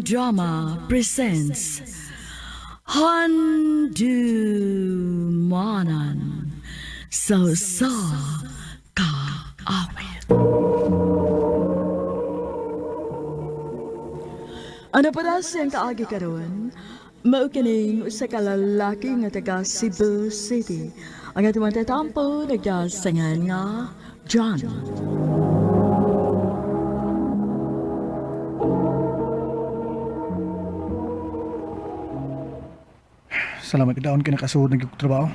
Drama presents Handumanan So Ka Awit. Ano pa na siyang kaagi karon? Maukining sa kalalaki nga taga Cebu City. Ang ating matatampo nagdasangan nga John. Salamat daon kay nakasuod ng trabaho.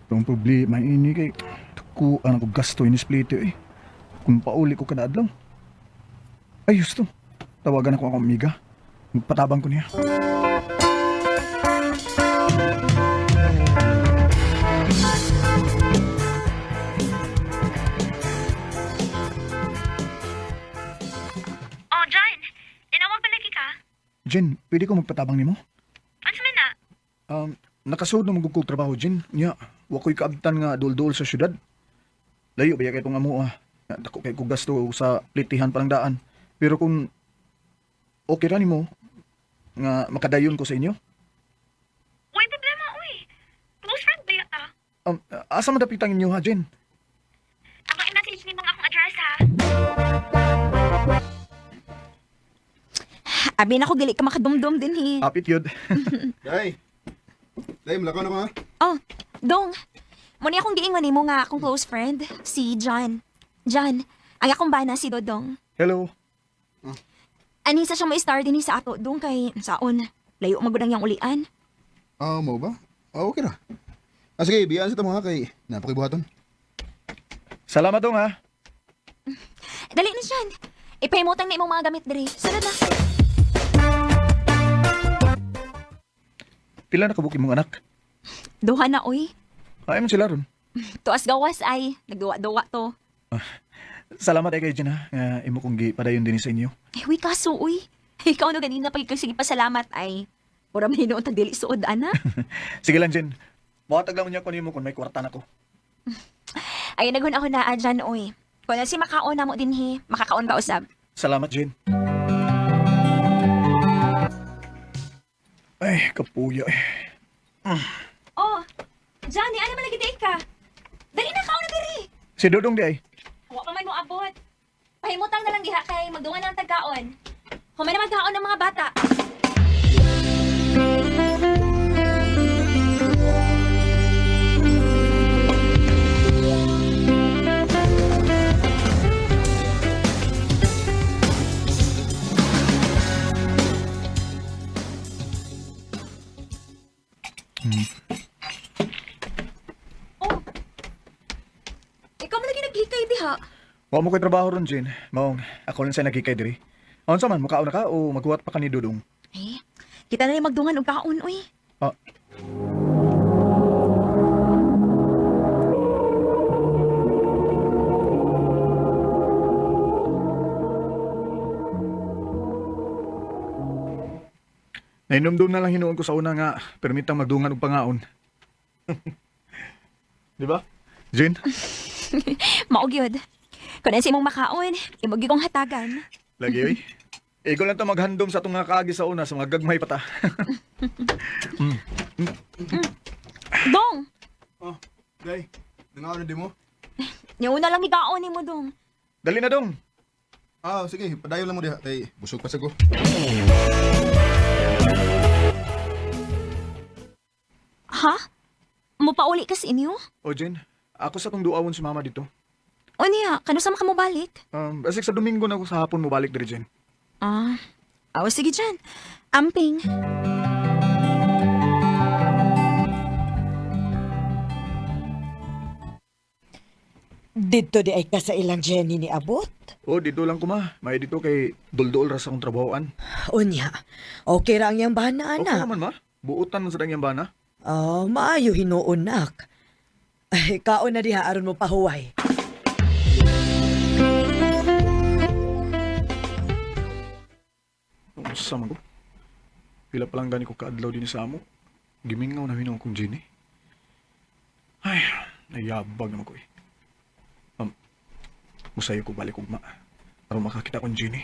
Itong problema ini kay tukuan ako gasto ini split eh. Kung pauli ko kada adlaw. Ayos to. Tawagan ako akong amiga. Magpatabang ko niya. Oh, John. Tinawag ba lagi ka? Jen, pwede ko magpatabang nimo? Ano man na? Nakasuod na magugkog trabaho, Jen. Nya, wako'y kaabtan nga dol-dol sa syudad. Layo ba kay itong amo Dako kay ko gasto sa plitihan palang daan. Pero kung okay ra nimo nga makadayon ko sa inyo. Uy, problema, uy. Close friend ba yata? Asa madapitan inyo ha, Jen? Ako i-message ni akong address, ha? Abi na ko gali ka makadumdum din hi. Apit yun. Day! Day, malakaw na ko ha? Oh, Dong. Muna akong giingon nimo nga akong close friend, si John. John, ang akong bana si Dodong. Hello. Anisa siya ma-star din sa ato, Dong, kay saon. Layo magudang yang ulian. Mo ba? Okay ra. Sige, biyaan sa tamo ha kay napakibuhaton. Salamat dong ha. Dali na, John. Ipahimutang na imong mga gamit diri. Sunod na. Pila na kabuki mong anak? Duha na, oy. Ay man sila ron. Tuas gawas ay. Nagduwa-duwa to. Salamat ay kay Jen ha. Nga imo kong gipadayon din sa inyo. Eh, huy, kaso, uy. Ikaw no ganina pagkasige pasalamat ay. Pura mahinoon tag dili suod, ana. Sige lang, Jen. Makatag lang niya ko nimo kung may kwarta na ko. Ay, nagun ako na, John, oy. Kung na si makaon na mo din, hi. Makakaon ka usab. Salamat, Jen. Ay, kapuya eh. Oh, Johnny, ano man lagi day ka? Dali na kaon na diri. Si Dodong di ay. Wa pa man mo abot. Pahimutang na lang diha kay magdungan ng tagkaon. Humay na magkaon ng mga bata. Oh. Ikaw man lagi naghikay diha. Wa mo ko'y trabaho ron, Jen. Maong, ako lang sa nagkikay diri. Aon sa man, makaon na ka o maghuwat pa ka ni Dodong? Eh, kita na rin magdungan og kaon, uy. Ah, Nainumdum na lang hinuon ko sa una nga, permitang magdungan og pangaon. Di ba? Jen? Maog yun. Kung nasi mong makaon, imugi kong hatagan. Lagi, oy. Ikaw lang ta maghandom sa itong nga kaagi sa una, sa mga gagmay pa ta. Dong! Oh, Day. Nangaw na di mo? Yung una lang ikaon ni mo, Dong. Dali na dong. Sige, padayon lang mo diha kay busog pa sa ko. Ha? Mupauli ka sa inyo? O Jen, ako sa tong duawon si mama dito. O niya, kano sa makamubalik? Basig sa Domingo na ako sa hapon mo balik diri, Jen. Sige dyan. Amping. Dito di ay ka sa ilang Jenny ni abot. O, dito lang ko ma. May dito kay dol-dol ra sa akong trabahoan. Unya, okay ra ang yang bana, Okay anak. naman ma. Buutan man sa dangyang bana. Maayo hinuon, nak. Ay, kaon na diha aron mo pahuway. Ang sama ko. Pila pa lang gani ko kaadlaw din sa amo. Gimingaw na hinuon kong Jenny. Ay, nayabag naman ko eh. Musayo ko balik ugma. Para makakita kong Jenny.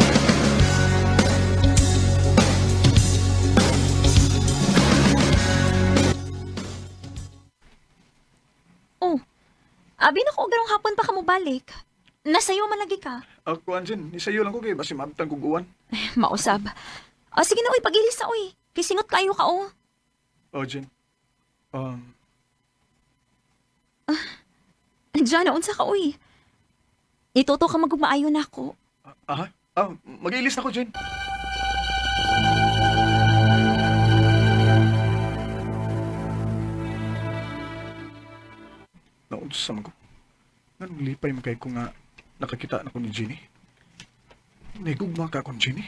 Abi na ko garong hapon pa ka mo balik. Nasayo man lagi ka. Ako, Jen, isayo lang ko kay basi maabtan kong uwan. Mausab. Sige na, uy, pagilis na, uy. Kisingot kayo ka, oh. Jen. Diyan, unsa ka, uy. Ituto ka magmaayo na ako. Mag-iilis na ko, Jen. Naunsa man ko. Nganong lipay man kay ko nga nakakita na ko ni Jenny. Naigugma ka akong Jenny.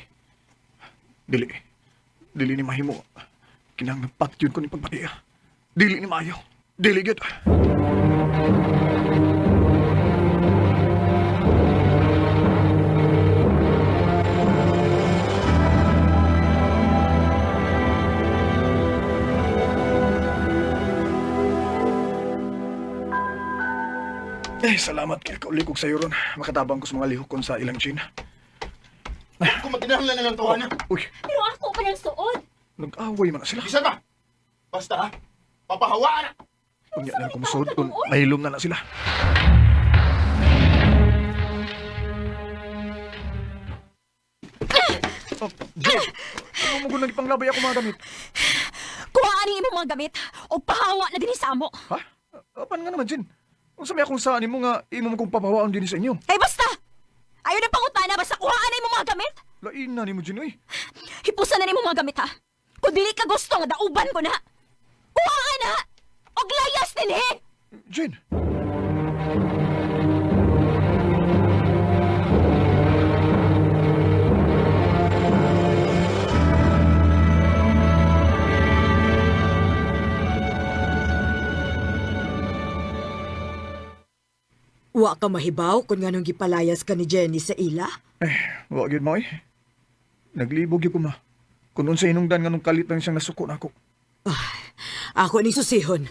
Dili ni mahimo. Kinang nagpatyod ko ni pagpatiya. Dili ni maayo. Dili gyud. Salamat kay kaulikog sa'yo ron. Makatabang ko sa mga lihok kon sa ilang Gin. Kung matinahang na ng tawanan. Uy, Pero ako pa ng suod. nag-away man na sila. Bisan ba? Basta ha? Papahawaan na! Unya na kumusod kung mahilom na sila. Gin, ano mo kung nagipanglabay ako mga damit? Kuhaan mo mga gamit o pahawa na din sa mo. Ha? Apan nga naman, Gin. Kung sabi akong saan mo nga, imo mo kong papawaan din sa inyo. Ay basta! Ayaw na pangutana, basta kuhaan mo mga gamit. Lain na ni mo, Gin, uy. Hipusan na mo mga gamit, ha? Kung dili ka gusto nga dauban ko na. Kuhaan na! Og layas din, eh! Gin. Wa ka mahibaw kung nganong gipalayas ka ni Jenny sa ila? Wag yun mo, eh. Naglibog yun ko, ma. Kung nun sa inungdan nga nung kalit lang siyang nasuko na ako. Ako ni susihon.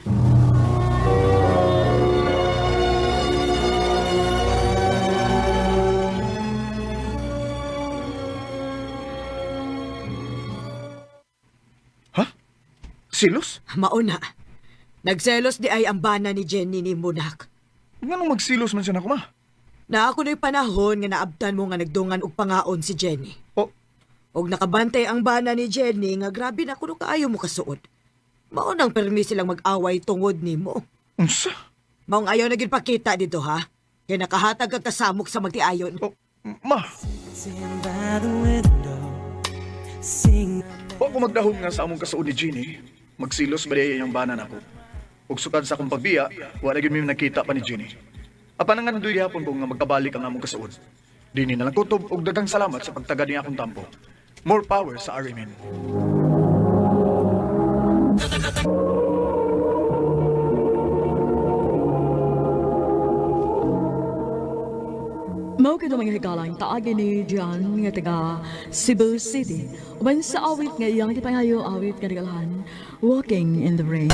Ha? Silos? Mauna. Nagselos di ay ang bana ni Jenny ni Munak. Nga nung magsilos man siya na ko, ma. Na ako na'y panahon nga naabtan mo nga nagdungan og pangaon si Jenny. O, Og nakabantay ang bana ni Jenny nga grabe na kuno kaayo mo kasuod. Maunang permi silang mag-away tungod nimo. unsa? Maong ayaw na gid pakita dito ha. Kaya nakahatag kag kasamok sa magtiayon. O, ma. Wa ko magdahon nga sa among kasuod ni Jeannie. Magsilos ba diya yung banan ako? Ug sukad sa akong pagbiya, wala gyud mi nakita pa ni Jeannie. Apan nga nanduy gihapon ko nga magkabalik ang among kasuod. Dini na lang kutob og daghang salamat sa pagtagad niya akong tampo. More power sa RMN. Mao kada mga higalang taagi ni John nga taga Cebu City. Uban sa awit nga iyang gipangayo awit nga nagalahan, Walking in the Rain.